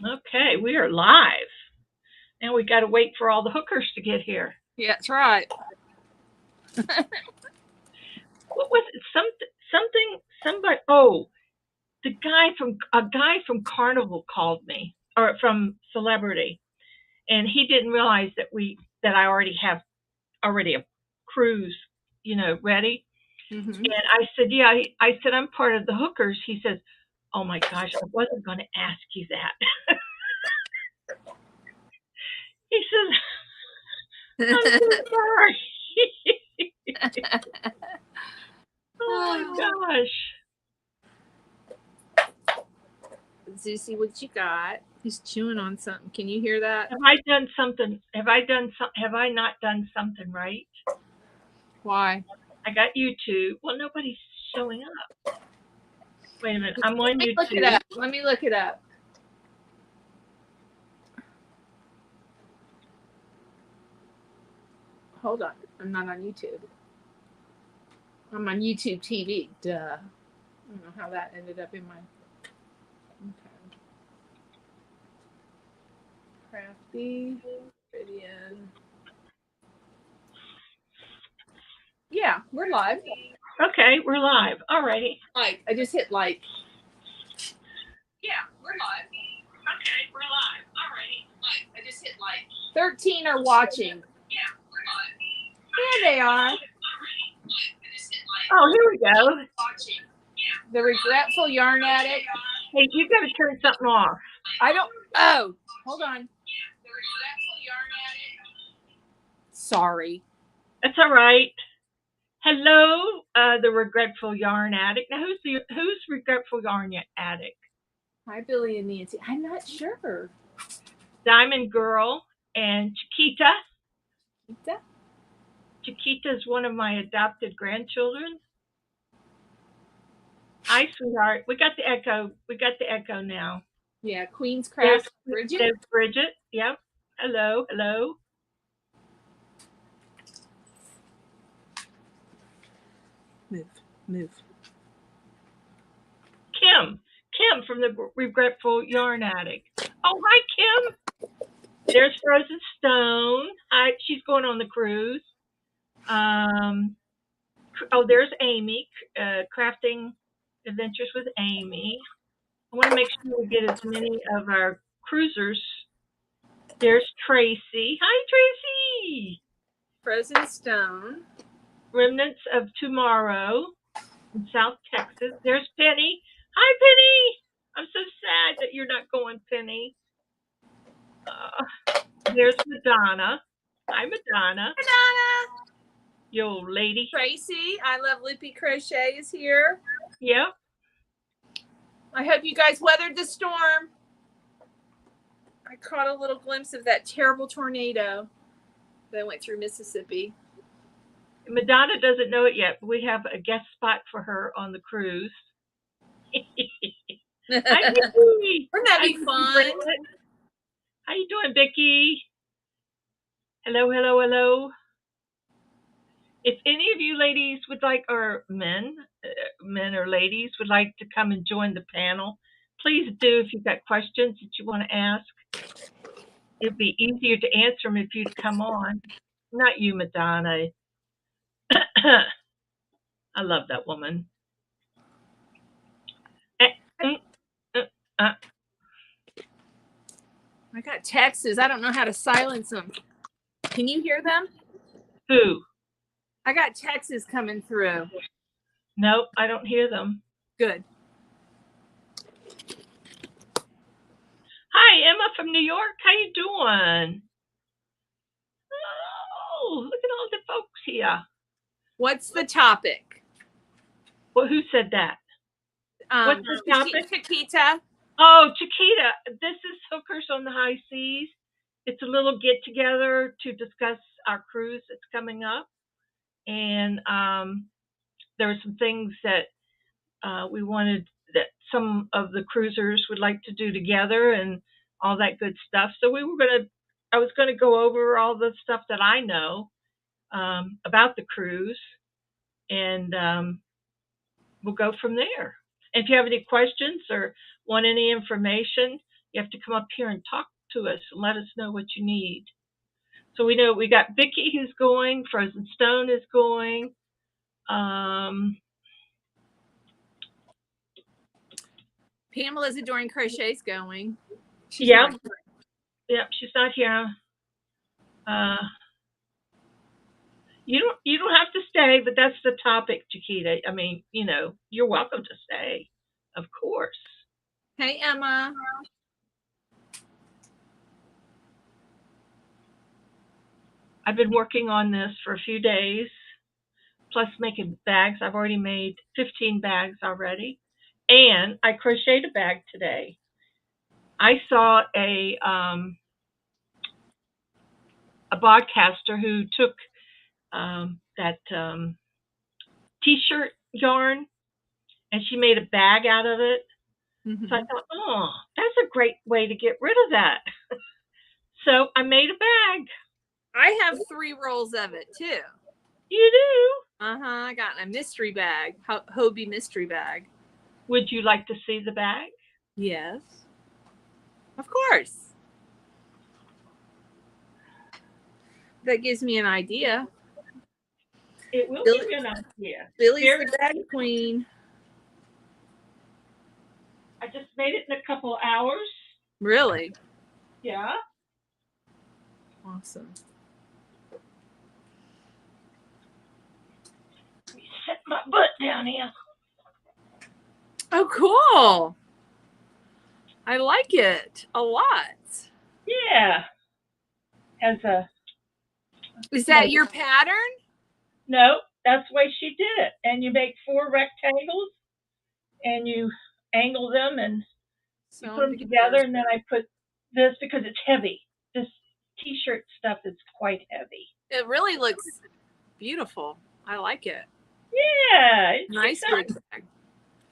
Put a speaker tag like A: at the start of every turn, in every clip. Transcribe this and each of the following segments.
A: Okay, we are live. And we got to wait for all the hookers to get here.
B: Yeah, that's right.
A: What was it? Somebody. Oh, a guy from Carnival called me, or from Celebrity, and he didn't realize that I already have a cruise, ready.
B: Mm-hmm.
A: And I said, yeah. I said I'm part of the hookers. He says, oh my gosh, I wasn't going to ask you that. He says, I'm so sorry. Oh my gosh.
B: Zuzi, what you got? He's chewing on something. Can you hear that?
A: Have I done something? Have I not done something right?
B: Why?
A: I got YouTube. Well, nobody's showing up. Wait a minute. I'm on YouTube.
B: Look it up. Let me look it up. Hold on. I'm not on YouTube. I'm on YouTube TV. Duh. I don't know how that ended up in my... Okay. Crafty. Video. Yeah, we're live.
A: Okay, we're live. Alrighty.
B: Like, I just hit like.
A: Yeah, we're live. Okay, we're live. Alrighty.
B: Like, I just hit like. 13 are watching.
A: Yeah, we're live.
B: There they are.
A: Oh, here we go.
B: The Regretful Yarn Addict.
A: Hey, you got to turn something off.
B: I don't. Oh, hold on. Sorry.
A: That's all right. Hello, the Regretful Yarn Addict. Now, who's Regretful Yarn Addict?
B: Hi, Billy and Nancy. I'm not sure.
A: Diamond Girl and Chiquita.
B: Chiquita?
A: Chiquita is one of my adopted grandchildren. Hi, sweetheart. We got the echo. We got the echo now.
B: Yeah, Queen's Craft. Bridget.
A: There's Bridget. Yep. Hello. Hello.
B: Move.
A: Kim from the Regretful Yarn Addict. Oh, hi, Kim. There's Frozen Stone. Hi, she's going on the cruise. There's Amy, Crafting Adventures with Amy. I want to make sure we get as many of our cruisers. There's Tracy. Hi, Tracy.
B: Frozen Stone.
A: Remnants of Tomorrow in South Texas. There's Penny. Hi, Penny. I'm so sad that you're not going, Penny. There's Madonna. Hi, Madonna.
B: Madonna.
A: You old lady.
B: Tracy, I Love Loopy Crochet is here.
A: Yep.
B: I hope you guys weathered the storm. I caught a little glimpse of that terrible tornado that went through Mississippi.
A: Madonna doesn't know it yet, but we have a guest spot for her on the cruise. Hi, Vicky.
B: Wouldn't that be fun?
A: How you doing, Vicky? Hello. If any of you ladies would like, or men or ladies would like to come and join the panel, please do. If you've got questions that you want to ask, it'd be easier to answer them if you'd come on. Not you, Madonna. I love that woman.
B: I got texts. I don't know how to silence them. Can you hear them?
A: Who?
B: I got texts coming through.
A: Nope, I don't hear them.
B: Good.
A: Hi, Emma from New York. How you doing? Oh, look at all the folks here.
B: What's the topic?
A: Well, who said that? What's the topic?
B: Chiquita.
A: Oh, Chiquita. This is Hookers on the High Seas. It's a little get-together to discuss our cruise that's coming up. And there were some things that we wanted that some of the cruisers would like to do together and all that good stuff. So I was going to go over all the stuff that I know about the cruise, and we'll go from there. And if you have any questions or want any information, you have to come up here and talk to us and let us know what you need. So we know we got Vicky who's going, Frozen Stone is going.
B: Pamela's Adoring Crochet's going. She's
A: yeah.
B: not
A: Yep, she's not here. You don't have to stay, but that's the topic, Chiquita. I mean, you're welcome to stay, of course.
B: Hey, Emma.
A: I've been working on this for a few days, plus making bags. I've already made 15 bags already, and I crocheted a bag today. I saw a broadcaster who took that t-shirt yarn, and she made a bag out of it. Mm-hmm. So I thought, oh, that's a great way to get rid of that. So I made a bag.
B: I have 3 rolls of it too.
A: You do?
B: I got a mystery bag, Hobie mystery bag.
A: Would you like to see the bag?
B: Yes. Of course. That gives me an idea.
A: It will give you an idea.
B: Billy's the bag queen.
A: I just made it in a couple of hours.
B: Really?
A: Yeah.
B: Awesome.
A: Let me set my butt down here.
B: Oh, cool. I like it a lot.
A: Yeah. Has a...
B: Is that your pattern?
A: No, that's the way she did it. And you make 4 rectangles, and you angle them, and you put them together, and then I put this because it's heavy. This t-shirt stuff is quite heavy.
B: It really looks beautiful. I like it.
A: Yeah. It's
B: nice big bag.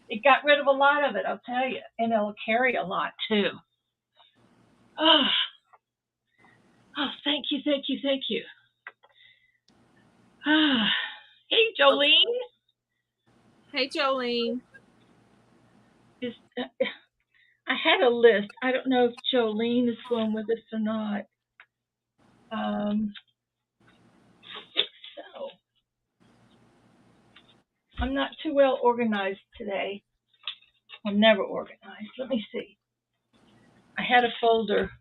A: It got rid of a lot of it, I'll tell you. And it'll carry a lot, too. Oh, thank you, thank you, thank you. Hey, Jolene.
B: Hey, Jolene.
A: I had a list. I don't know if Jolene is going with us or not. So I'm not too well organized today. I'm never organized. Let me see. I had a folder.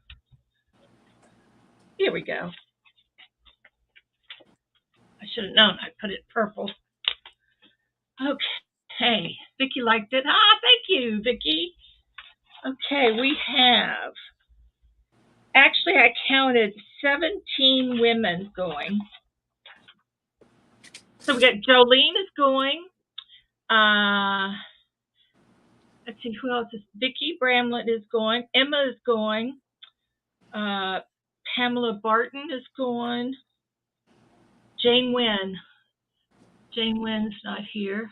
A: Here we go. I should have known. I put it purple. Okay. Vicki liked it. Thank you, Vicki. Okay, we have... Actually, I counted 17 women going. So we got Jolene is going. Let's see, who else is... Vicki Bramlett is going. Emma is going. Pamela Barton is going. Jane Wynn. Jane Wynn's not here.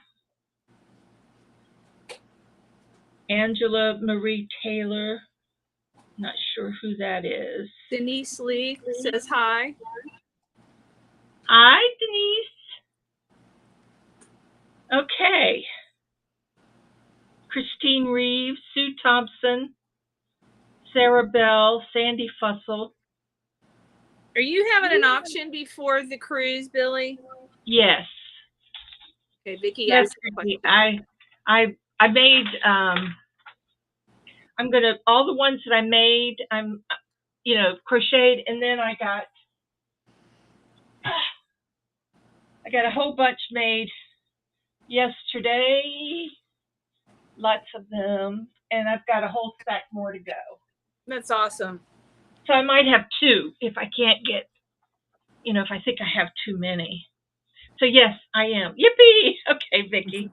A: Angela Marie Taylor. Not sure who that is.
B: Denise Lee says hi.
A: Hi, Denise. Okay. Christine Reeves, Sue Thompson, Sarah Bell, Sandy Fussell.
B: Are you having an auction before the cruise, Billy?
A: Yes.
B: Okay, Vicki.
A: Yes, I made. I'm gonna all the ones that I made. I'm, crocheted, and then I got a whole bunch made yesterday. Lots of them, and I've got a whole stack more to go.
B: That's awesome.
A: So I might have 2 if I can't get, if I think I have too many. So yes, I am. Yippee! Okay, Vicki.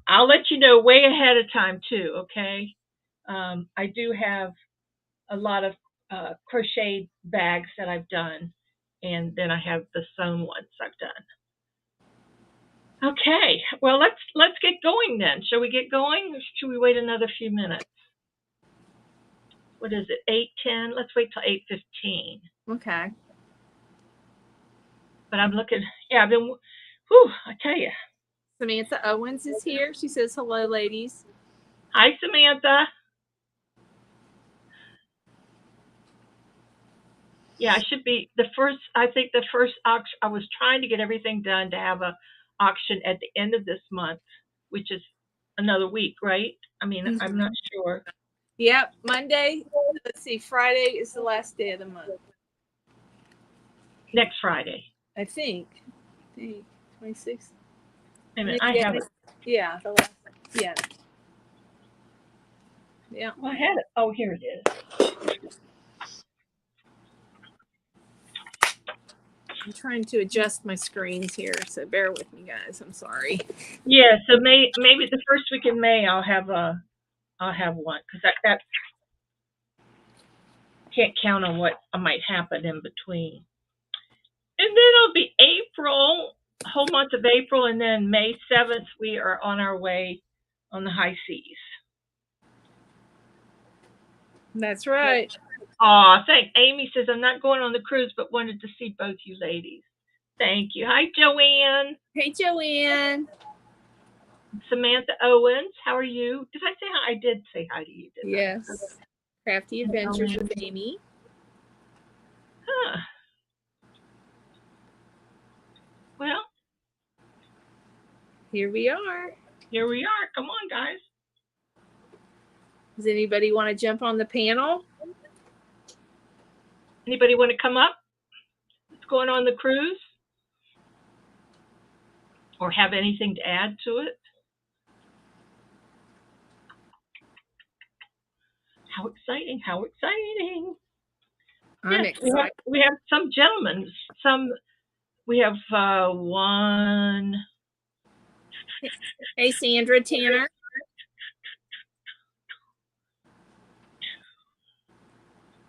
A: I'll let you know way ahead of time too, okay? I do have a lot of crocheted bags that I've done, and then I have the sewn ones I've done. Okay, well let's get going then. Shall we get going, or should we wait another few minutes? What is it? 8:10. Let's wait till 8:15.
B: Okay.
A: But I'm looking. Yeah, I've been. Whew, I tell you.
B: Samantha Owens is here. She says hello, ladies.
A: Hi, Samantha. Yeah, it should be the first. I think the first auction. I was trying to get everything done to have a auction at the end of this month, which is another week, right? I mean, I'm not sure.
B: Yep, Monday. Let's see, Friday is the last day of the month.
A: Next Friday.
B: I think. 26th.
A: I mean, I have it.
B: Yeah, the last. Yeah. Yeah.
A: Well, I had it. Oh, here it is.
B: I'm trying to adjust my screens here, so bear with me, guys. I'm sorry.
A: Yeah, so maybe the first week in May I'll have one because that can't count on what might happen in between. And then it'll be April, whole month of April, and then May 7th we are on our way on the high seas.
B: That's right.
A: Aw, thank Amy says I'm not going on the cruise, but wanted to see both you ladies. Thank you. Hi, Joanne.
B: Hey, Joanne.
A: Samantha Owens, how are you? Did I say hi? I did say hi to you, didn't I?
B: Yes. Crafty Adventures with Amy.
A: Huh. Well,
B: here we are.
A: Here we are. Come on, guys.
B: Does anybody want to jump on the panel?
A: Anybody want to come up? What's going on the cruise? Or have anything to add to it? How exciting, how exciting.
B: I'm excited.
A: We have some gentlemen. We have one.
B: Hey, Sandra Tanner.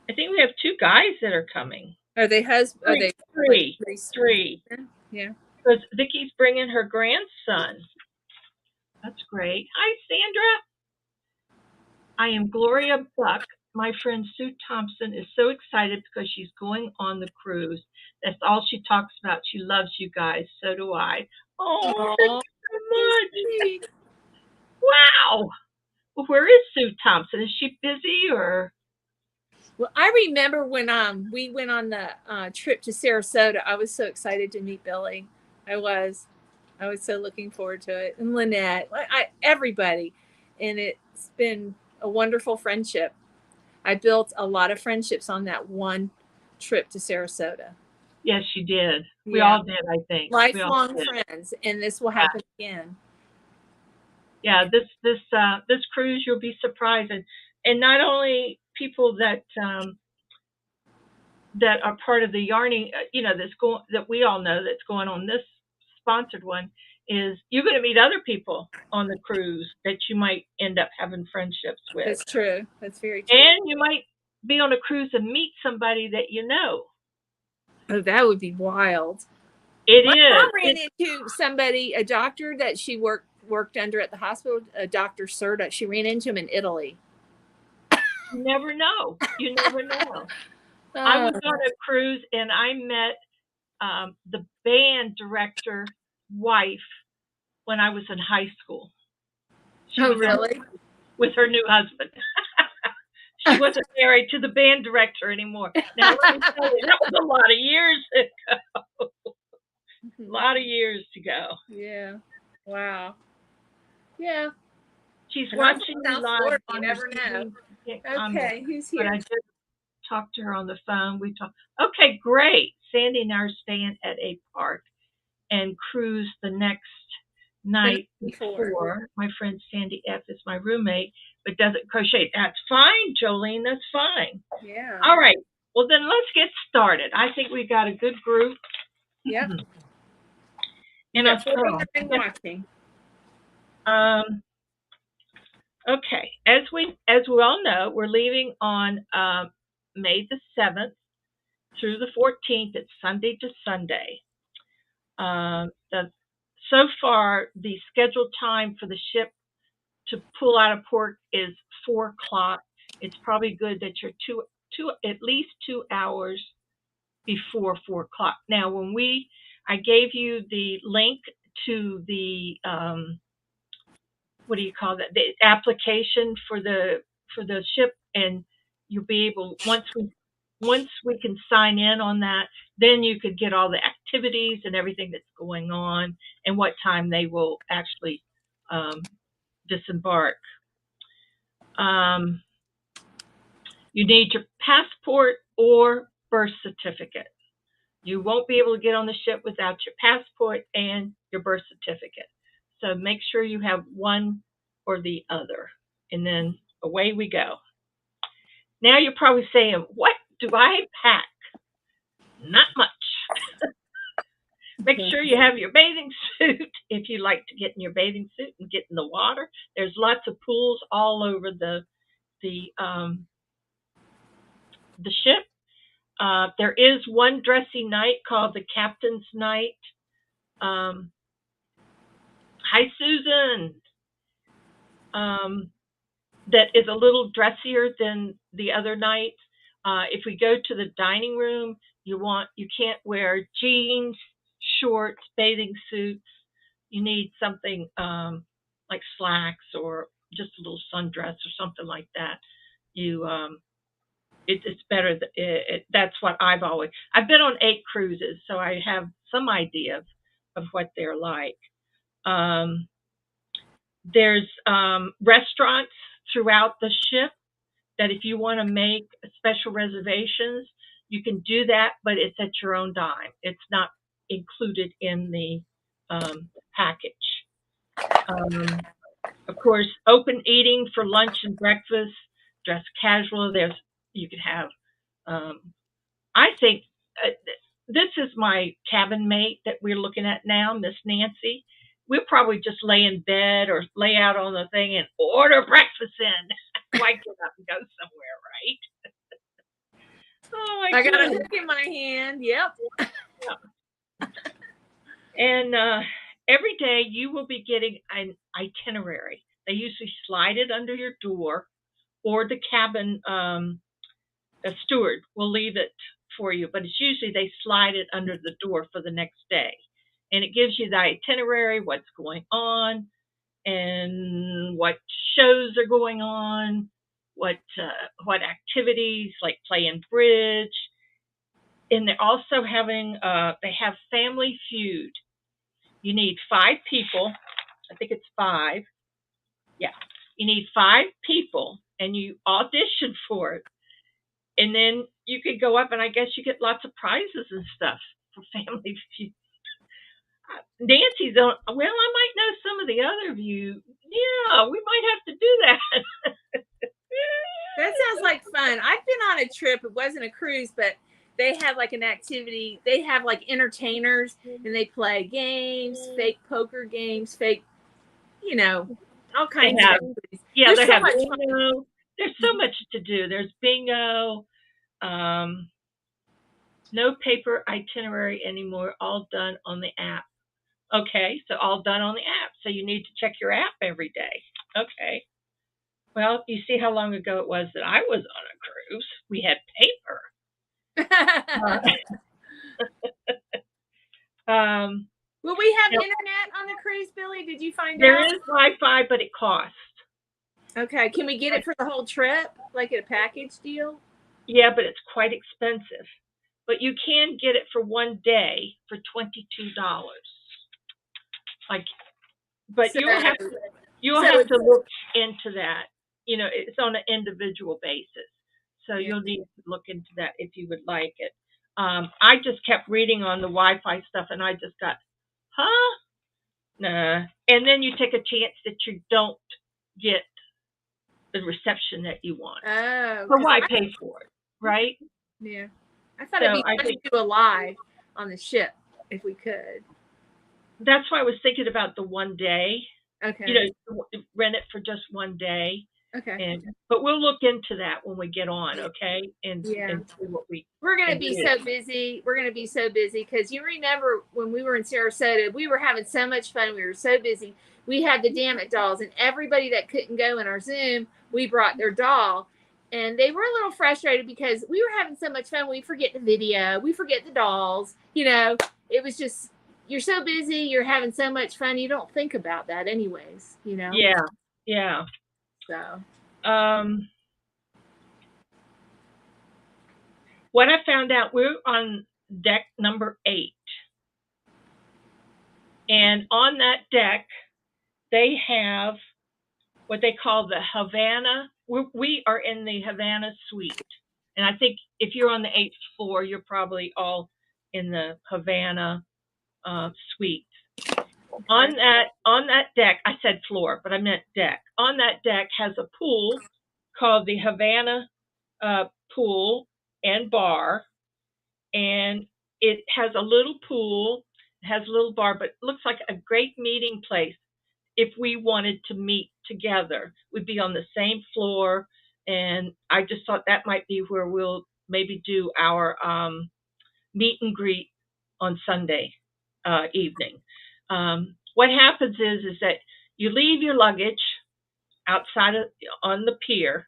A: I think we have two guys that are coming.
B: Are they husbands? Are they
A: three?
B: Yeah.
A: Because Vicky's bringing her grandson. That's great. Hi, Sandra. I am Gloria Buck. My friend Sue Thompson is so excited because she's going on the cruise. That's all she talks about. She loves you guys. So do I. Oh, thank you so much. Wow. Well, where is Sue Thompson? Is she busy or?
B: Well, I remember when we went on the trip to Sarasota. I was so excited to meet Billy. I was so looking forward to it. And Lynette, everybody. And it's been a wonderful friendship. I built a lot of friendships on that one trip to Sarasota.
A: Yes, you did. We all did, I think.
B: Lifelong friends, and this will happen again.
A: Yeah, this cruise, you'll be surprised, and not only people that that are part of the yarning, that we all know that's going on this sponsored one, is you're going to meet other people on the cruise that you might end up having friendships with.
B: That's true. That's very true.
A: And you might be on a cruise and meet somebody that you know.
B: Oh, that would be wild. My mom ran into somebody, a doctor that she worked under at the hospital, Dr. Serta. She ran into him in Italy.
A: You never know. You never know. I was on a cruise and I met the band director's wife when I was in high school.
B: She was really?
A: With her new husband. She wasn't married to the band director anymore. Now, let me tell you, that was a lot of years ago. A lot of years to go.
B: Yeah. Wow. Yeah.
A: She's watching me live.
B: You never know. Okay, who's here?
A: But I did talk to her on the phone. We talked. Okay, great. Sandy and I are staying at a park and cruise the next night before. My friend Sandy F is my roommate, but doesn't crochet. That's fine, Jolene. That's fine.
B: Yeah.
A: All right. Well, then let's get started. I think we got a good group.
B: Yep.
A: And I'll start
B: watching.
A: Okay. As we all know, we're leaving on May the 7th through the 14th. It's Sunday to Sunday. So far, the scheduled time for the ship to pull out of port is 4 o'clock. It's probably good that you're at least 2 hours before 4 o'clock. Now, when I gave you the link to the what do you call that? The application for the ship, and you'll be able, once we once we can sign in on that, then you could get all the activities and everything that's going on and what time they will actually disembark. Um, you need your passport or birth certificate. You won't be able to get on the ship without your passport and your birth certificate. So make sure you have one or the other, and then away we go. Now you're probably saying, what do I pack? Not much. Make sure you have your bathing suit if you like to get in your bathing suit and get in the water. There's lots of pools all over the the ship. There is one dressy night called the Captain's Night. Um, Hi, Susan. That is a little dressier than the other night. If we go to the dining room, you can't wear jeans, shorts, bathing suits. You need something like slacks or just a little sundress or something like that. You it's better. That's what I've been on 8 cruises, so I have some idea of what they're like. Um, there's restaurants throughout the ship that if you want to make special reservations, you can do that, but it's at your own dime. It's not included in the package. Um, of course, open eating for lunch and breakfast, dress casual. You can have. I think uh, this is my cabin mate that we're looking at now, Miss Nancy. We'll probably just lay in bed or lay out on the thing and order breakfast in. Why get up and go somewhere, right? Oh my
B: I got a
A: goodness.
B: hook in my hand. Yep.
A: Yeah. And every day you will be getting an itinerary. They usually slide it under your door, or the cabin a steward will leave it for you. But it's usually they slide it under the door for the next day, and it gives you the itinerary, what's going on, and what shows are going on, what activities like playing bridge. And they're also having they have Family Feud. You need 5 people. I think it's 5. Yeah. You need 5 people and you audition for it. And then you could go up and I guess you get lots of prizes and stuff for Family Feud. Nancy's on, well, I might know some of the other of you. Yeah, we might have to do that.
B: That sounds like fun. I've been on a trip. It wasn't a cruise, but they have like an activity. They have like entertainers and they play games, fake poker games, fake, all kinds of activities.
A: Yeah,
B: There's
A: they
B: so
A: have
B: much
A: bingo.
B: fun.
A: There's so much to do. There's bingo. No paper itinerary anymore. All done on the app. Okay, so all done on the app. So you need to check your app every day. Okay. Well, you see how long ago it was that I was on a cruise. We had paper.
B: Will we have internet on the cruise, Billy? Did you find out?
A: There is Wi-Fi, but it costs.
B: Okay. Can we get it for the whole trip, like a package deal?
A: Yeah, but it's quite expensive. But you can get it for one day for $22. But
B: So,
A: you'll have to look into that. It's on an individual basis. So you'll need to look into that if you would like it. I just kept reading on the Wi-Fi stuff, and I just got, huh? Nah. And then you take a chance that you don't get the reception that you want.
B: Oh.
A: So why pay for it, right?
B: Yeah. I thought it'd be fun to do a live on the ship if we could.
A: That's why I was thinking about the one day.
B: Okay.
A: Rent it for just one day.
B: Okay.
A: But we'll look into that when we get on, okay? And see what
B: we're going to be so busy. We're going to be so busy because you remember when we were in Sarasota, we were having so much fun. We were so busy. We had the Damn It dolls, and everybody that couldn't go in our Zoom, we brought their doll. And they were a little frustrated because we were having so much fun. We forget the video. We forget the dolls. It was just, you're so busy. You're having so much fun. You don't think about that anyways,
A: Yeah. Yeah.
B: So.
A: what I found out, we're on deck number 8. And on that deck, they have what they call the Havana. We are in the Havana suite. And I think if you're on the 8th floor, you're probably all in the Havana suite. On that deck, I said floor, but I meant deck. On that deck has a pool called the Havana pool and bar, and it has a little pool, it has a little bar, but it looks like a great meeting place. If we wanted to meet together, we'd be on the same floor, and I just thought that might be where we'll maybe do our meet and greet on Sunday evening. What happens is that you leave your luggage outside on the pier,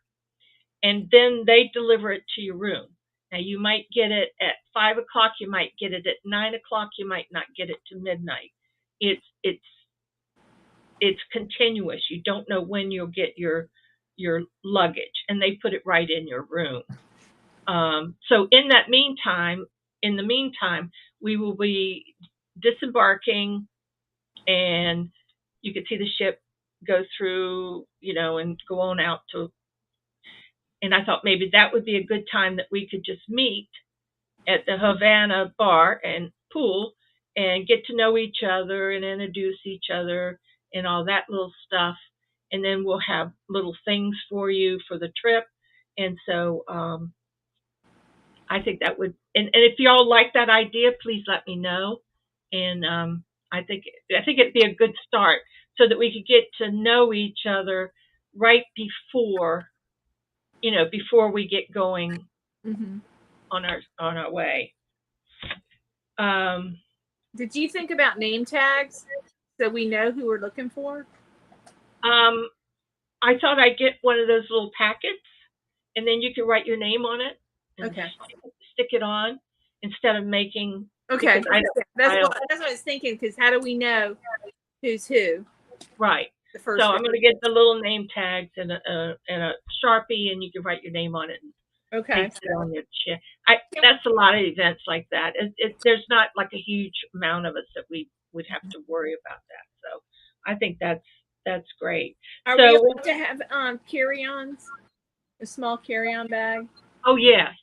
A: and then they deliver it to your room. Now you might get it at 5 o'clock, you might get it at 9 o'clock, you might not get it to midnight. It's continuous. You don't know when you'll get your luggage, and they put it right in your room. So in the meantime, we will be disembarking, and you can see the ship go through, and go on out to. And I thought maybe that would be a good time that we could just meet at the Havana bar and pool and get to know each other and introduce each other and all that little stuff. And then we'll have little things for you for the trip. And so I think that would, and if y'all like that idea, please let me know. And I think it'd be a good start so that we could get to know each other right before we get going on our way.
B: Did you think about name tags so we know who we're looking for?
A: I thought I'd get one of those little packets, and then you could write your name on it and stick it on instead of making.
B: Okay, that's what I was thinking. Because how do we know who's who?
A: Right. So I'm going to get the little name tags and a Sharpie, and you can write your name on it.
B: Okay.
A: On your chair. That's a lot of events like that. There's not like a huge amount of us that we would have to worry about that. So I think that's great.
B: Are we able to have carry-ons? A small carry-on bag?
A: Oh yeah.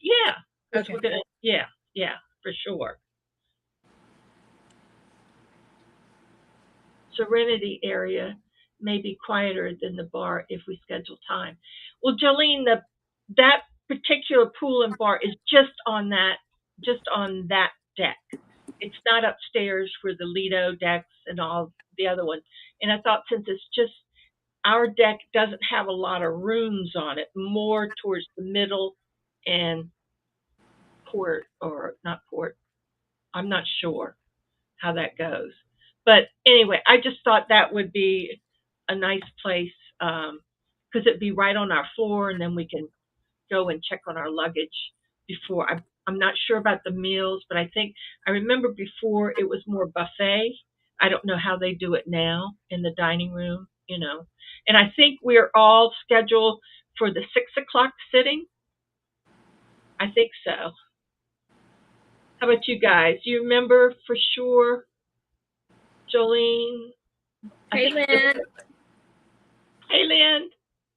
B: Okay.
A: We're gonna, yeah, for sure. Serenity area may be quieter than the bar if we schedule time. Well, Jolene, that particular pool and bar is just on that deck. It's not upstairs where the Lido decks and all the other ones. And I thought, since it's just our deck doesn't have a lot of rooms on it, more towards the middle and port, or not port. I'm not sure how that goes. But anyway, I just thought that would be a nice place because it'd be right on our floor, and then we can go and check on our luggage before. I'm not sure about the meals, but I remember before it was more buffet. I don't know how they do it now in the dining room, And I think we're all scheduled for the 6 o'clock sitting. I think so. How about you guys? You remember for sure, Jolene?
B: Hey, Lynn.
A: Hey, Lynn.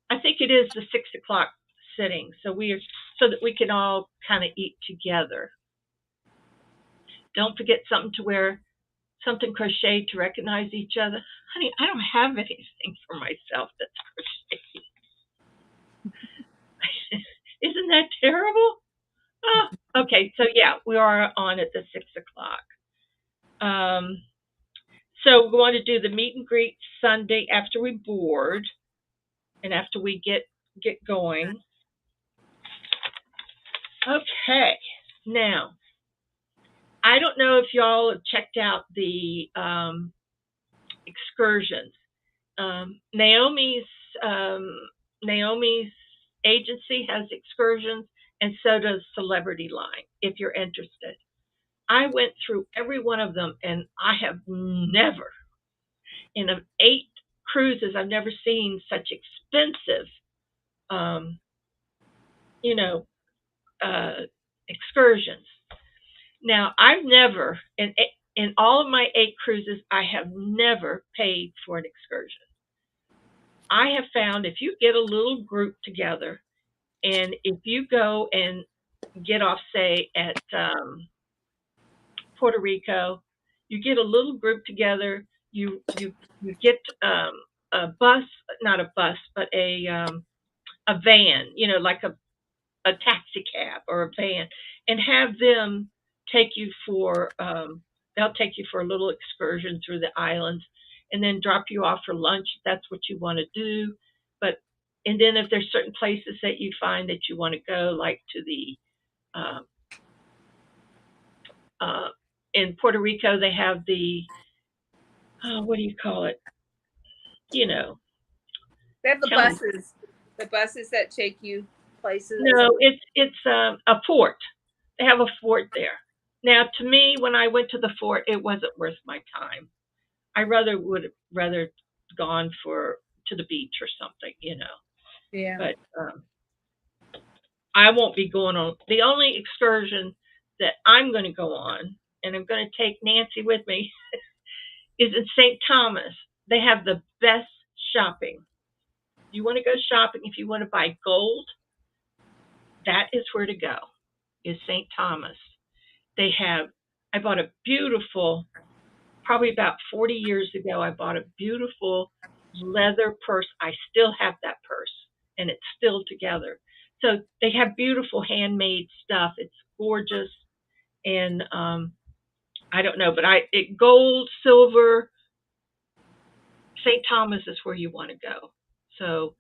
A: I think it is the 6 o'clock sitting, so that we can all kind of eat together. Don't forget something to wear, something crocheted to recognize each other. Honey, I don't have anything for myself that's crocheted. Isn't that terrible? Oh, okay, so yeah, we are on at the 6 o'clock. So we want to do the meet and greet Sunday after we board and after we get going. Okay, now I don't know if y'all have checked out the excursions. Naomi's agency has excursions, and so does Celebrity Line, if you're interested. I went through every one of them, and I have never, in 8 cruises, I've never seen such expensive, Excursions. Now, I've never in all of my 8 cruises, I have never paid for an excursion. I have found if you get a little group together, and if you go and get off, say, at Puerto Rico, you get a little group together. You get a bus, not a bus, but a van, like a taxi cab or a van, and have them take you for they'll take you for a little excursion through the islands, and then drop you off for lunch if that's what you want to do. But and then if there's certain places that you find that you want to go, like to the uh, uh, in Puerto Rico, they have the what do you call it? You know,
B: They have
A: tell me.
B: the buses that take you places.
A: No, it's a fort. They have a fort there. Now, to me, when I went to the fort, it wasn't worth my time. I rather gone for to the beach or something.
B: Yeah.
A: But I won't be going on. The only excursion that I'm going to go on, and I'm going to take Nancy with me, is in St. Thomas. They have the best shopping. You want to go shopping if you want to buy gold, that is where to go. Is St. Thomas. They have. I bought a beautiful, probably about 40 years ago. I bought a beautiful leather purse. I still have that purse, and it's still together. So they have beautiful handmade stuff. It's gorgeous, and I don't know, but gold, silver, St. Thomas is where you want to go. So,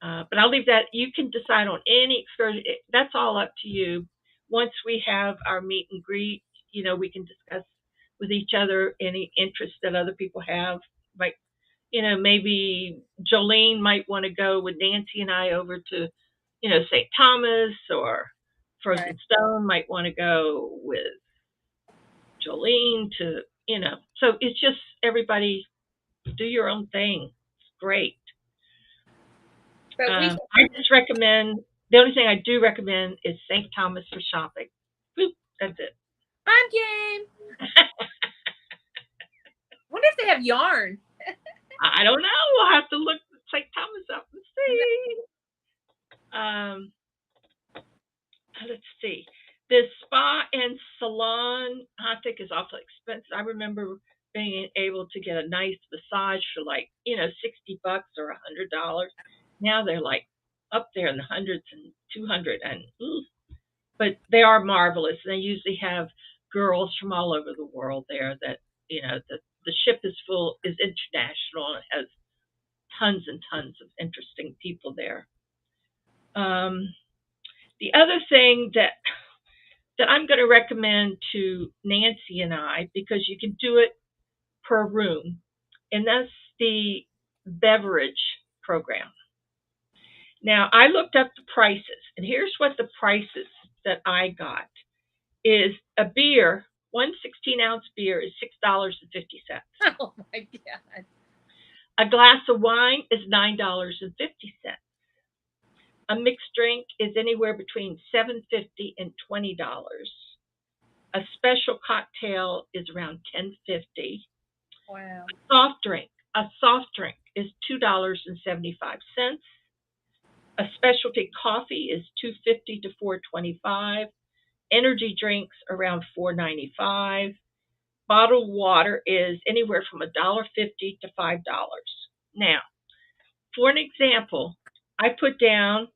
A: but I'll leave that. You can decide on any excursion. That's all up to you. Once we have our meet and greet, we can discuss with each other any interests that other people have. Like, maybe Jolene might want to go with Nancy and I over to, St. Thomas, or
B: Right.
A: Frozen Stone might want to go with Jolene to. So it's just everybody do your own thing. It's great.
B: But we
A: I just recommend, the only thing I do recommend is St. Thomas for shopping. Boop, that's it.
B: I'm game. Wonder if they have yarn.
A: I don't know. We'll have to look St. Thomas up and see. Um, let's see. The spa and salon, I think, is awfully expensive. I remember being able to get a nice massage for like, $60 or $100. Now they're like up there in the hundreds and 200, and but they are marvelous. They usually have girls from all over the world there. That the ship is international and has tons and tons of interesting people there. Um, the other thing that I'm going to recommend to Nancy and I, because you can do it per room, and that's the beverage program. Now, I looked up the prices, and here's what the prices that I got is a beer, one 16-ounce beer is $6.50.
B: Oh my god.
A: A glass of wine is $9.50. A mixed drink is anywhere between $7.50 and $20. A special cocktail is around $10.50.
B: Wow.
A: A soft drink is $2.75. A specialty coffee is $2.50 to $4.25. Energy drinks around $4.95. Bottled water is anywhere from $1.50 to $5. Now, for an example, I put down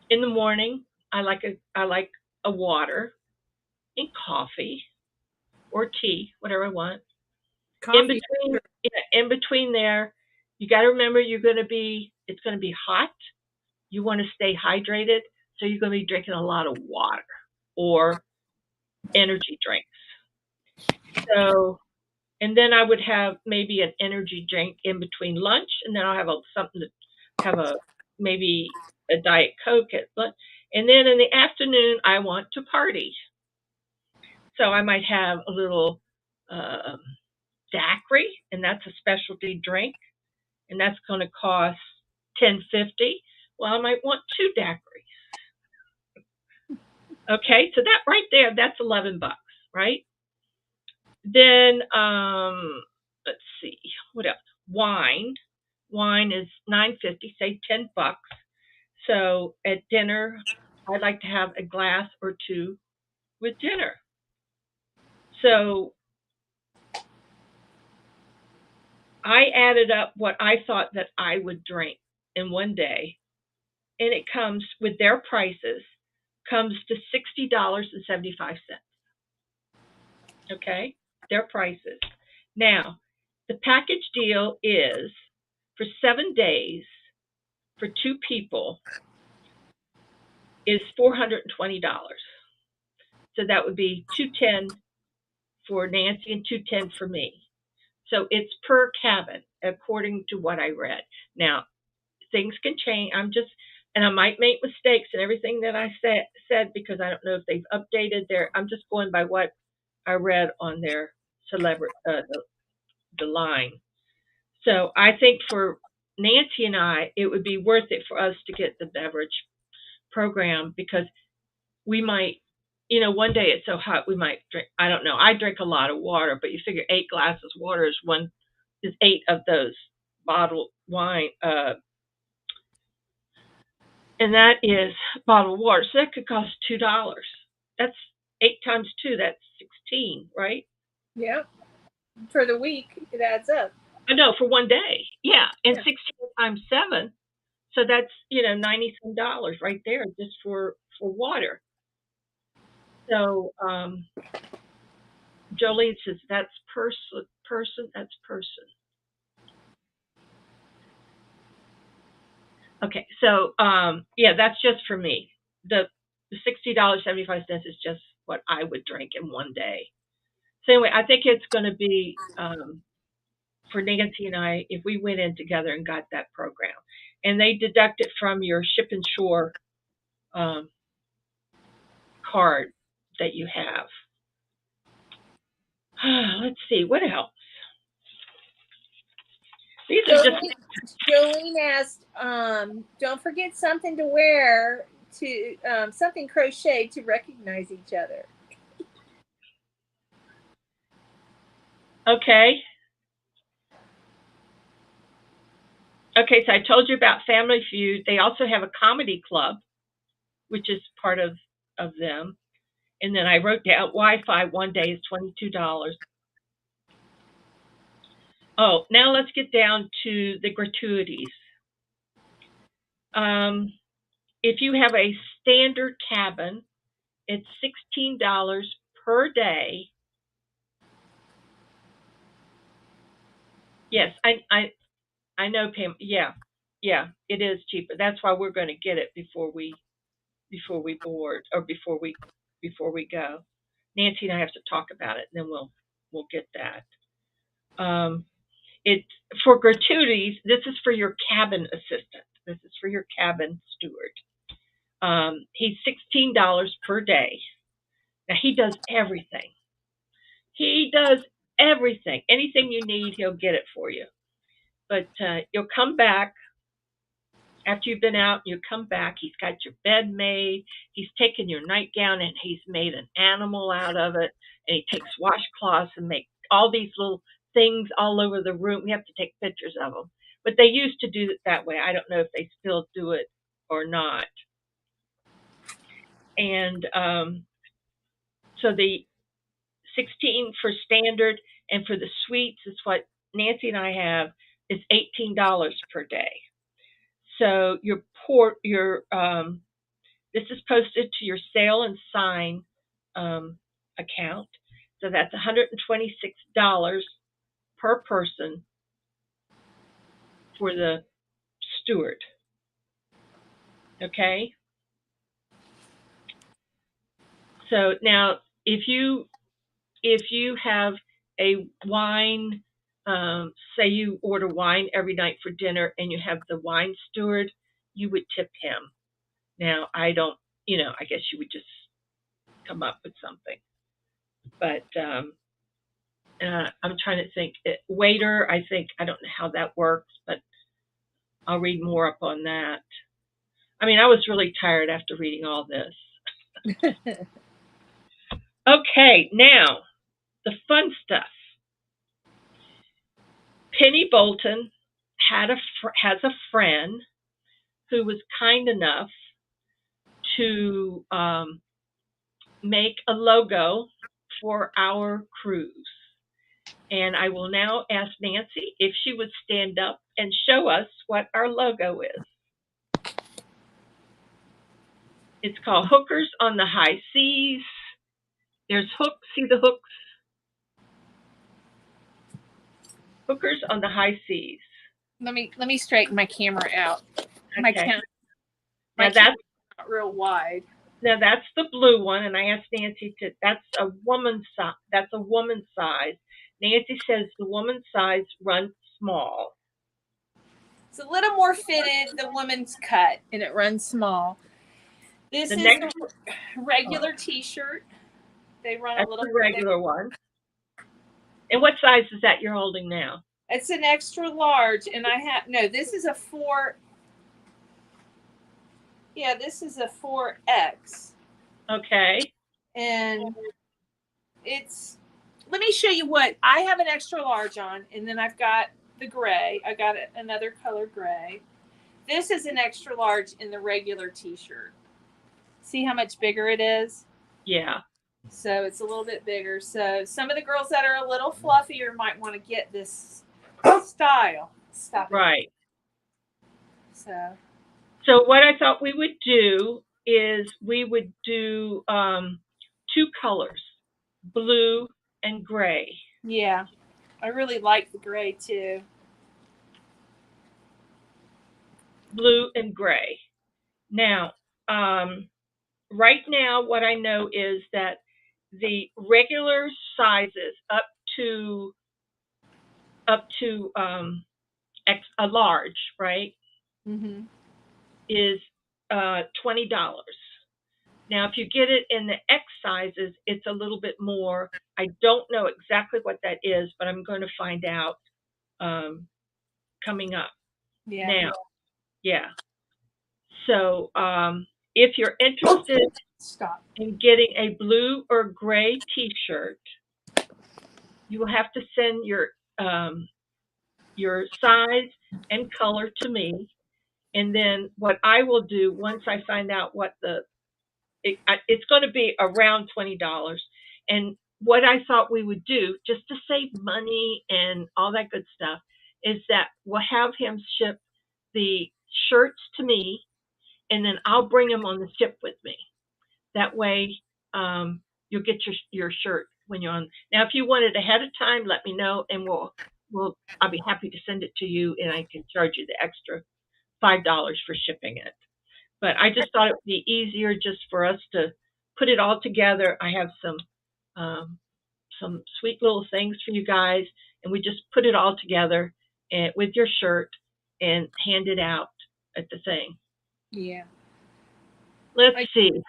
A: in the morning. I like a water and coffee or tea, whatever I want. In
B: Coffee.
A: between, yeah, in between there, you got to remember it's going to be hot. You want to stay hydrated, so you're going to be drinking a lot of water or energy drinks. So, and then I would have maybe an energy drink in between lunch, and then I'll have something to have maybe a diet coke at lunch, and then in the afternoon I want to party, so I might have a little um, daiquiri, and that's a specialty drink, and that's going to cost 10.50. Well, I might want two daiquiris. Okay, so that right there, that's $11, right? Then let's see, what else? Wine. Wine is $9.50, say $10. So at dinner, I'd like to have a glass or two with dinner. So I added up what I thought that I would drink in one day, and it comes with their prices, comes to $60.75. Okay, their prices. Now, the package deal is for 7 days for two people is $420. So that would be 210 for Nancy and 210 for me. So it's per cabin, according to what I read. Now, things can change. And I might make mistakes in everything that I said because I don't know if they've updated I'm just going by what I read on their the line. So I think for Nancy and I, it would be worth it for us to get the beverage program because we might, one day it's so hot we might drink. I don't know. I drink a lot of water, but you figure 8 glasses of water is 8 of those bottled wine, and that is bottled water. So that could cost $2. That's 8 times 2. That's 16, right?
B: Yeah. For the week, it adds up.
A: I know for one day. Yeah, and
B: Yeah.
A: 16 times 7. So that's $90 right there just for water. So Jolene says that's person. That's person. Okay, so yeah, that's just for me. The $60.75 is just what I would drink in one day. So anyway, I think it's going to be for Nancy and I if we went in together and got that program, and they deduct it from your Ship and Shore um, card that you have. Let's see what else. These are just
B: Jolene asked, don't forget something to wear to something crocheted to recognize each other.
A: okay. Okay, so I told you about Family Feud. They also have a comedy club, which is part of them. And then I wrote down Wi-Fi one day is $22. Oh, now let's get down to the gratuities. If you have a standard cabin, it's $16 per day. Yes, I know, Pam. Yeah, it is cheaper. That's why we're going to get it before we board or before we go. Nancy and I have to talk about it, and then we'll get that. It's for gratuities. This is for your cabin assistant. This is for your cabin steward. He's $16 per day. Now he does everything. He does everything. Anything you need, he'll get it for you. But you'll come back after you've been out. You come back. He's got your bed made. He's taken your nightgown and he's made an animal out of it. And he takes washcloths and make all these little things all over the room. We have to take pictures of them. But they used to do it that way. I don't know if they still do it or not. And so the 16 for standard and for the suites is what Nancy and I have is $18 per day. So this is posted to your sale and sign account. So that's $126 per person for the steward. Okay. So now if you have a wine, say you order wine every night for dinner and you have the wine steward, you would tip him. Now, I don't, I guess you would just come up with something. But I'm trying to think. Waiter, I don't know how that works, but I'll read more up on that. I mean, I was really tired after reading all this. Okay, now the fun stuff. Penny Bolton has a friend who was kind enough to make a logo for our cruise. And I will now ask Nancy if she would stand up and show us what our logo is. It's called Hookers on the High Seas. There's hooks. See the hooks? Hookers on the High Seas.
B: Let me straighten my camera out. My
A: Okay.
B: my
A: Now that's
B: not real wide.
A: Now that's the blue one, and I asked Nancy to. That's a woman's size. That's a woman's size. Nancy says the woman's size runs small.
B: It's a little more fitted, the woman's cut, and it runs small. This
A: The
B: is
A: next
B: a regular T-shirt. They run
A: that's
B: a little
A: the regular one. And what size is that you're holding now?
B: It's an extra large, and I have no. This is a 4. Yeah, this is a 4X.
A: Okay.
B: And it's. Let me show you what I have an extra large on, and then I've got the gray. I got another color gray. This is an extra large in the regular T-shirt. See how much bigger it is?
A: Yeah.
B: So it's a little bit bigger. So some of the girls that are a little fluffier might want to get this style. Stop it.
A: Right.
B: So
A: what I thought we would do is we would do 2 colors, blue and gray.
B: Yeah, I really like the gray too.
A: Blue and gray. Now, right now, what I know is that the regular sizes up to a large, right,
B: Mm-hmm.
A: is $20. Now, if you get it in the X sizes, it's a little bit more. I don't know exactly what that is, but I'm going to find out coming up.
B: Yeah.
A: Now, yeah. So if you're interested in getting a blue or gray T-shirt, you will have to send your size and color to me, and then what I will do once I find out what it's going to be around $20. And what I thought we would do, just to save money and all that good stuff, is that we'll have him ship the shirts to me, and then I'll bring them on the ship with me. That way, you'll get your shirt when you're on. Now, if you want it ahead of time, let me know, and I'll be happy to send it to you, and I can charge you the extra $5 for shipping it. But I just thought it would be easier just for us to put it all together. I have some sweet little things for you guys, and we just put it all together and with your shirt and hand it out at the thing.
B: Yeah.
A: Let's see.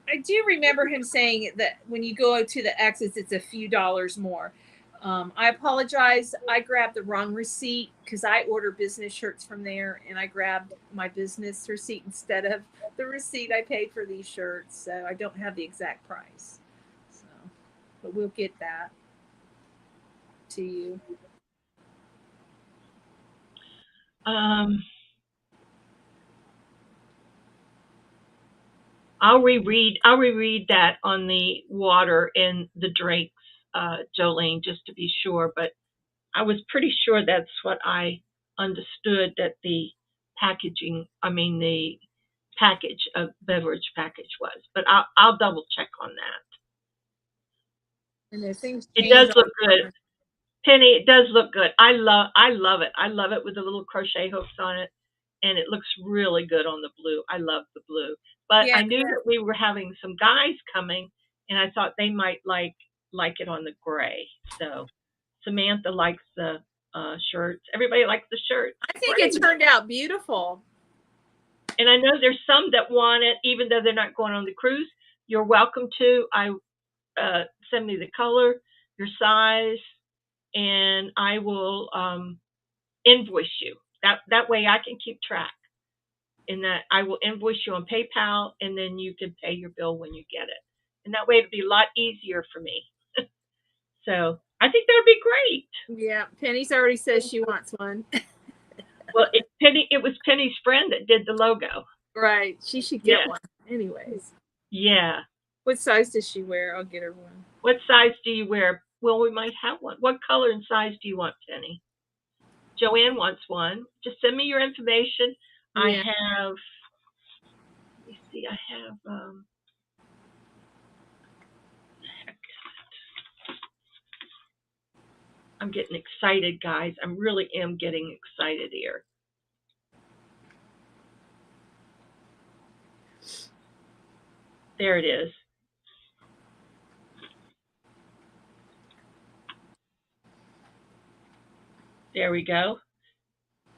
B: I do remember him saying that when you go to the X's, it's a few dollars more. I apologize. I grabbed the wrong receipt because I order business shirts from there, and I grabbed my business receipt instead of the receipt I paid for these shirts. So I don't have the exact price. So, but we'll get that to you.
A: I'll reread that on the water in the drinks, Jolene, just to be sure. But I was pretty sure that's what I understood that the the package of beverage package was. But I'll double check on that.
B: And things
A: it does look good, Penny. It does look good. I love it. I love it with the little crochet hooks on it, and it looks really good on the blue. I love the blue. But yeah, I knew that we were having some guys coming, and I thought they might like it on the gray. So Samantha likes the shirts. Everybody likes the shirts.
B: I think it turned out beautiful.
A: And I know there's some that want it, even though they're not going on the cruise. You're welcome to. Send me the color, your size, and I will invoice you. That way I can keep track. and that I will invoice you on PayPal, and then you can pay your bill when you get it. And that way it'd be a lot easier for me. So I think that would be great.
B: Yeah, Penny's already says she wants one.
A: Well, it was Penny's friend that did the logo.
B: Right. She should get
A: Yeah.
B: one. Anyways.
A: Yeah.
B: What size does she wear? I'll get her one.
A: What size do you wear? Well, we might have one. What color and size do you want, Penny? Joanne wants one. Just send me your information.
B: Yeah.
A: I have, let me see, I have, heck, I'm getting excited, guys. I really am getting excited here. There it is. There we go.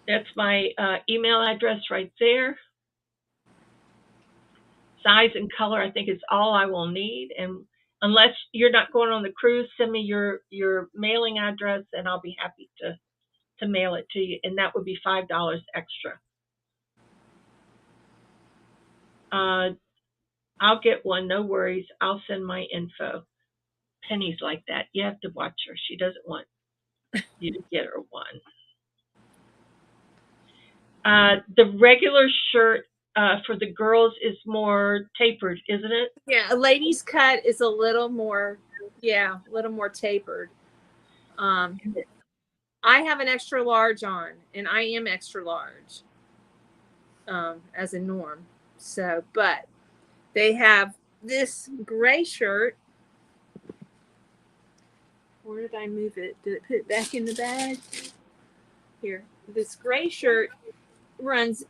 A: That's my email address right there. Size and color, I think, is all I will need. And unless you're not going on the cruise, send me your mailing address, and I'll be happy to mail it to you. And that would be $5 extra. I'll get one, no worries. I'll send my info. Penny's like that. You have to watch her. She doesn't want you to get her one. The regular shirt for the girls is more tapered, isn't it?
B: Yeah, a lady's cut is a little more, tapered. I have an extra large on, and I am extra large as a norm. So, but they have this gray shirt. Where did I move it? Did it put it back in the bag? Here, this gray shirt runs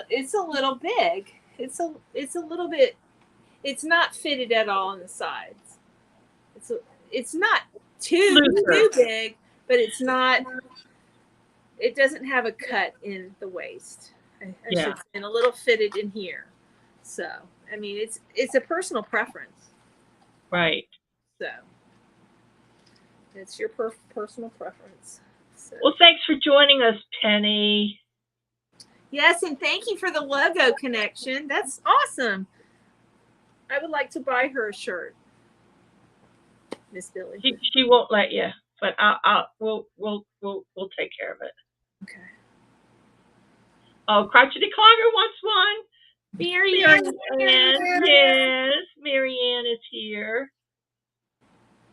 B: it's a little big. It's a little bit. It's not fitted at all on the sides. It's not too big, but it's not. It doesn't have a cut in the waist. I should say, and a little fitted in here. So I mean, it's a personal preference.
A: Right.
B: So it's your personal preference. So.
A: Well, thanks for joining us, Penny.
B: Yes, and thank you for the logo connection. That's awesome. I would like to buy her a shirt, Miss Billy.
A: She won't let you, but we'll take care of it.
B: Okay.
A: Oh, Crotchety Clogger wants one.
B: Marianne.
A: Yes, Marianne is here.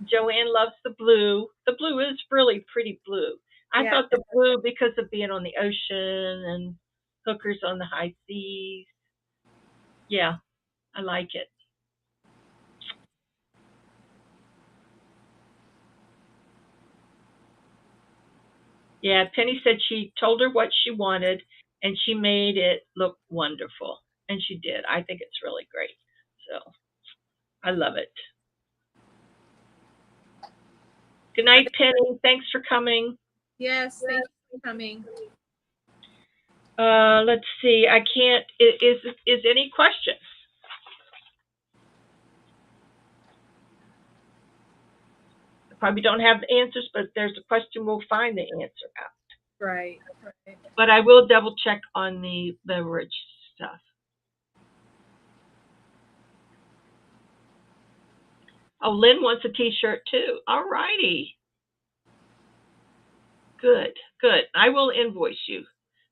A: Joanne loves the blue. The blue is really pretty blue. I thought the blue, because of being on the ocean and hookers on the high seas. Yeah, I like it. Yeah, Penny said she told her what she wanted, and she made it look wonderful. And she did. I think it's really great. So I love it. Good night, Penny. Thanks for coming.
B: Yes, thank you for coming.
A: Let's see. I can't. Is any questions? I probably don't have the answers, but if there's a question, we'll find the answer out.
B: Right.
A: But I will double check on the beverage stuff. Oh, Lynn wants a T-shirt too. All righty. Good. I will invoice you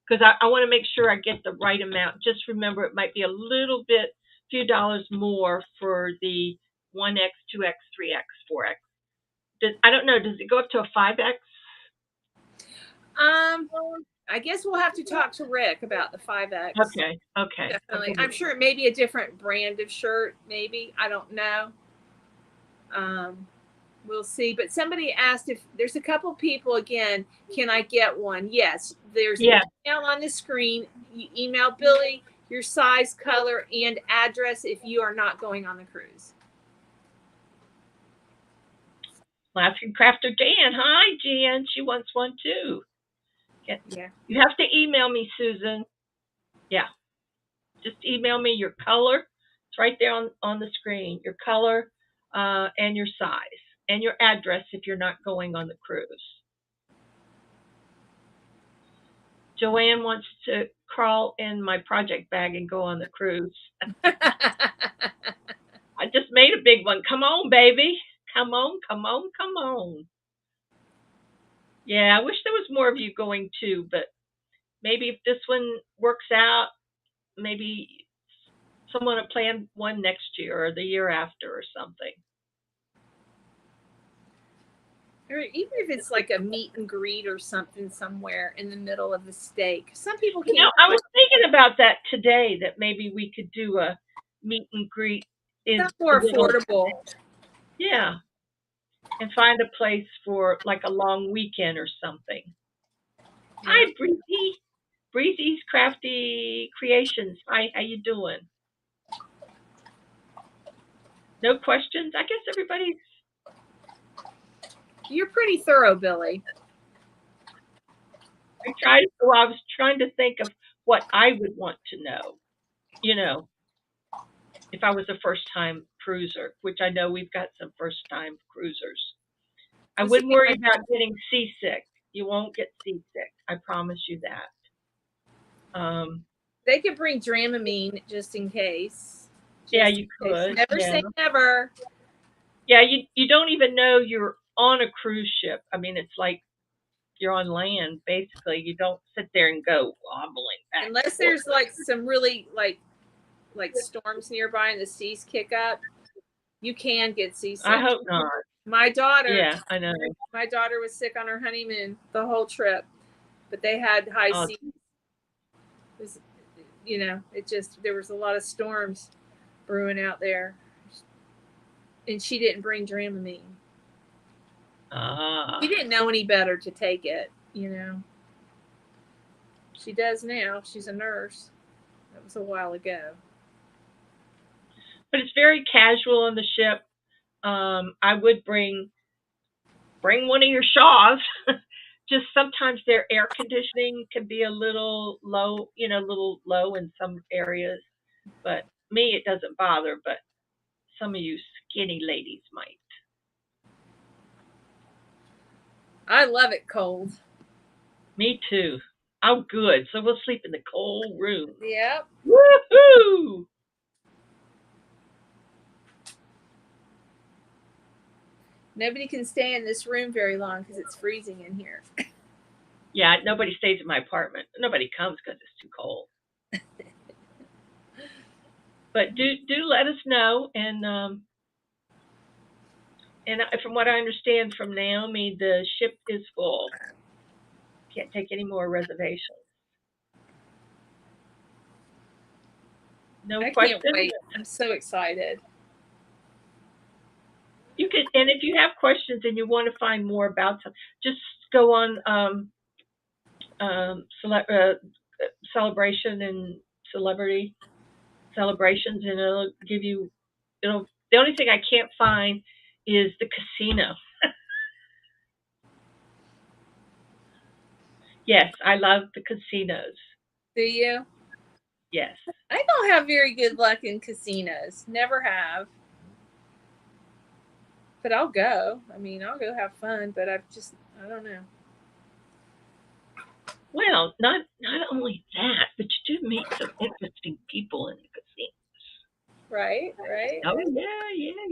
A: because I want to make sure I get the right amount. Just remember, it might be a little bit, few dollars more for the 1X, 2X, 3X, 4X. I don't know. Does it go up to a 5X?
B: I guess we'll have to talk to Rick about the 5X.
A: Okay.
B: Definitely. I'm sure it may be a different brand of shirt. Maybe. I don't know. We'll see. But somebody asked if there's a couple people again, can I get one? Yes. There's an email on the screen. You email Billy your size, color, and address if you are not going on the cruise.
A: Alaskan Crafter Jan. Hi, Jan. She wants one too. Yeah. You have to email me, Susan. Yeah. Just email me your color. It's right there on the screen. Your color and your size and your address if you're not going on the cruise. Joanne wants to crawl in my project bag and go on the cruise. I just made a big one. Come on, baby. Come on, come on, come on. Yeah, I wish there was more of you going too, but maybe if this one works out, maybe someone will plan one next year or the year after or something.
B: Or even if it's like a meet and greet or something somewhere in the middle of the state. Some people can't.
A: I was thinking about that today, that maybe we could do a meet and greet in
B: That's more
A: the middle.
B: affordable.
A: Yeah. And find a place for like a long weekend or something.
B: Yeah.
A: Hi, Breezy. Breezy's Crafty Creations. Hi, how you doing? No questions? I guess everybody's...
B: You're pretty thorough, Billy.
A: I was trying to think of what I would want to know, if I was a first-time cruiser, which I know we've got some first-time cruisers. I wouldn't worry about getting seasick. You won't get seasick. I promise you that.
B: They could bring Dramamine just in case.
A: Yeah, you could.
B: Never say never.
A: Yeah, you don't even know you're on a cruise ship. I mean, it's like you're on land, basically. You don't sit there and go wobbling back.
B: Unless there's like some really like storms nearby and the seas kick up, you can get seasick.
A: I hope not.
B: My daughter.
A: Yeah, I know.
B: My daughter was sick on her honeymoon the whole trip, but they had high seas. It was, there was a lot of storms brewing out there, and she didn't bring Dramamine. She didn't know any better to take it, She does now. She's a nurse. That was a while ago.
A: But it's very casual on the ship. I would bring one of your shawls. Just sometimes their air conditioning can be a little low, in some areas. But me, it doesn't bother. But some of you skinny ladies might.
B: I love it cold.
A: Me too. Oh, good. So we'll sleep in the cold room.
B: Yep.
A: Woohoo!
B: Nobody can stay in this room very long because it's freezing in here.
A: Yeah, nobody stays in my apartment. Nobody comes because it's too cold. But do let us know, and from what I understand from Naomi, the ship is full. Can't take any more reservations. No questions?
B: Can't wait. I'm so excited.
A: You can, and if you have questions and you want to find more about something, just go on celebration and celebrity celebrations, and it'll give you. The only thing I can't find is the casino. Yes, I love the casinos.
B: Do you?
A: Yes.
B: I don't have very good luck in casinos. Never have. But I'll go. I mean, I'll go have fun, but I don't know.
A: Well, not only that, but you do meet some interesting people in the casinos.
B: Right.
A: Oh,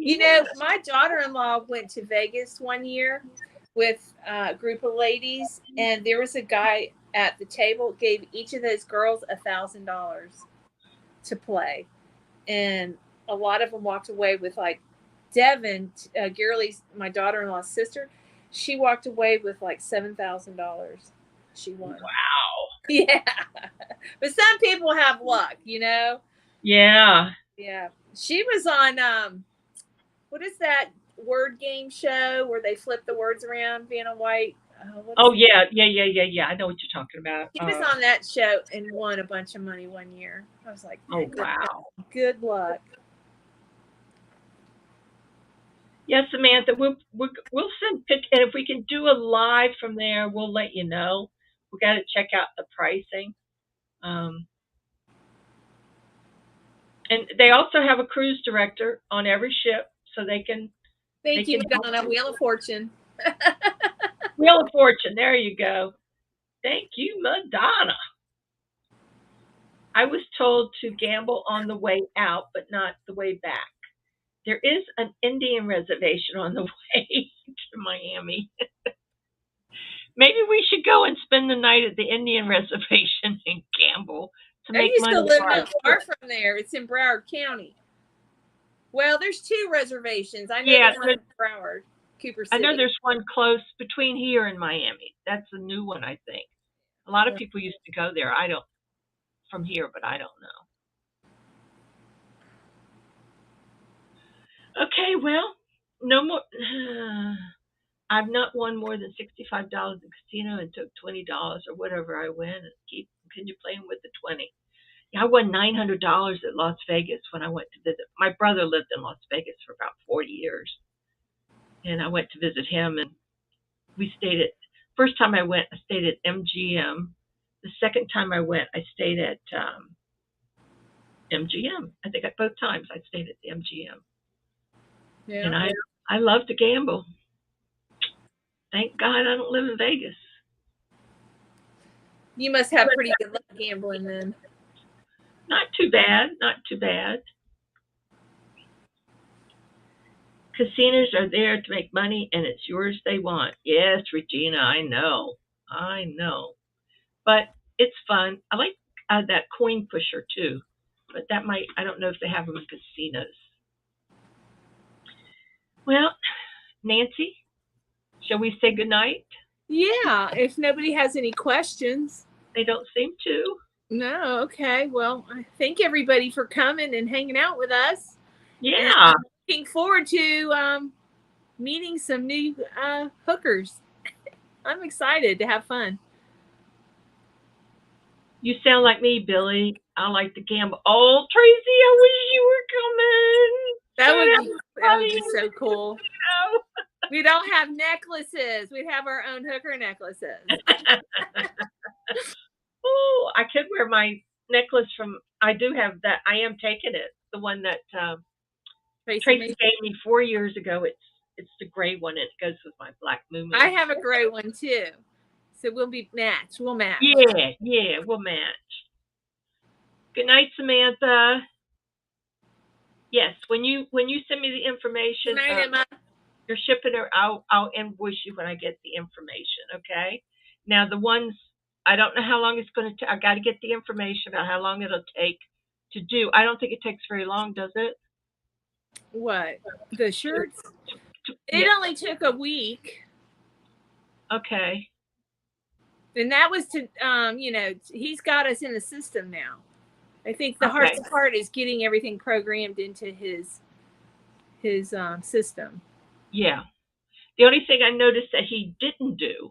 A: yeah.
B: My daughter-in-law went to Vegas one year with a group of ladies, and there was a guy at the table gave each of those girls $1,000 to play, and a lot of them walked away with like Devin, Girley's, my daughter-in-law's sister. She walked away with like $7,000. She won.
A: Wow.
B: Yeah, but some people have luck,
A: Yeah.
B: Yeah, she was on what is that word game show where they flip the words around? Vanna White.
A: Yeah. I know what you're talking about.
B: She was on that show and won a bunch of money one year. I was like,
A: oh wow,
B: good luck.
A: Yes, Samantha, we'll send pictures, and if we can do a live from there, we'll let you know. We got to check out the pricing. And they also have a cruise director on every ship, so they can.
B: Thank you, Donna. Wheel of Fortune.
A: Wheel of Fortune. There you go. Thank you, Madonna. I was told to gamble on the way out, but not the way back. There is an Indian reservation on the way to Miami. Maybe we should go and spend the night at the Indian reservation and gamble to
B: I
A: make
B: used to
A: money
B: live
A: for our
B: not far
A: trip.
B: from there. It's in Broward County. Well, there's two reservations. I know
A: Yeah,
B: there's one in Broward, Cooper
A: I know
B: City.
A: there's one close between here and Miami. That's a new one, I think. A lot of people used to go there. I don't from here, but I don't know. Okay, well, no more. I've not won more than $65 in casino and took $20 or whatever I win and keep continue playing with the 20. Yeah, I won $900 at Las Vegas when I went to visit. My brother lived in Las Vegas for about 40 years, and I went to visit him. And we stayed at. First time I went, I stayed at MGM. The second time I went, I stayed at MGM. I think at both times I stayed at the MGM, and
B: Yeah.
A: I love to gamble. Thank God I don't live in Vegas.
B: You must have pretty good luck gambling then.
A: Not too bad. Not too bad. Casinos are there to make money, and it's yours they want. Yes, Regina, I know. I know. But it's fun. I like that coin pusher too. But that might, I don't know if they have them in casinos. Well, Nancy, shall we say goodnight?
B: Yeah, if nobody has any questions.
A: They don't seem to.
B: No, okay. Well, I thank everybody for coming and hanging out with us. And
A: Yeah.
B: I'm looking forward to meeting some new hookers. I'm excited to have fun.
A: You sound like me, Billy. I like to gamble. Oh, Tracy, I wish you were coming.
B: That would be so cool. We don't have necklaces. We'd have our own hooker necklaces.
A: Oh, I could wear my necklace from. I do have that. I am taking it. The one that Tracy gave me 4 years ago. It's the gray one. And it goes with my black moo.
B: I have a gray one too, so we'll be matched. We'll match.
A: Yeah, we'll match. Good night, Samantha. Yes, when you send me the information,
B: Good night, Emma.
A: you're shipping it. I'll invoice you when I get the information. Okay. Now the ones I don't know how long it's going to take. I got to get the information about how long it'll take to do. I don't think it takes very long, does it?
B: What? The shirts? It only took a week.
A: Okay.
B: And that was to, he's got us in the system now. I think the hardest part is getting everything programmed into his system.
A: Yeah. The only thing I noticed that he didn't do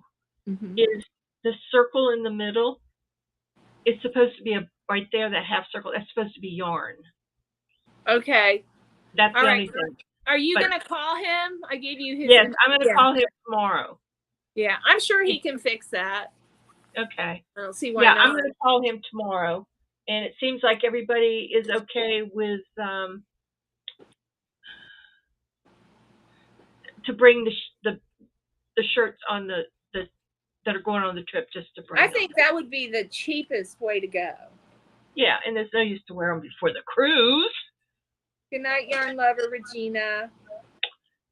A: is the circle in the middle. It's supposed to be right there, that half circle. That's supposed to be yarn.
B: Okay.
A: That's the only thing.
B: Are you going to call him? I gave you his.
A: Yes, I'm going to call him tomorrow.
B: Yeah, I'm sure he can fix that.
A: Okay.
B: I don't see why not.
A: I'm going to call him tomorrow. And it seems like everybody is okay with to bring the shirts on the that are going on the trip, just to bring.
B: I think that would be the cheapest way to go.
A: Yeah, and there's no use to wear them before the cruise.
B: Good night, yarn lover Regina.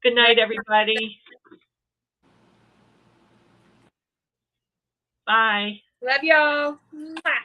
A: Good night, everybody. Bye.
B: Love y'all.
A: Mwah.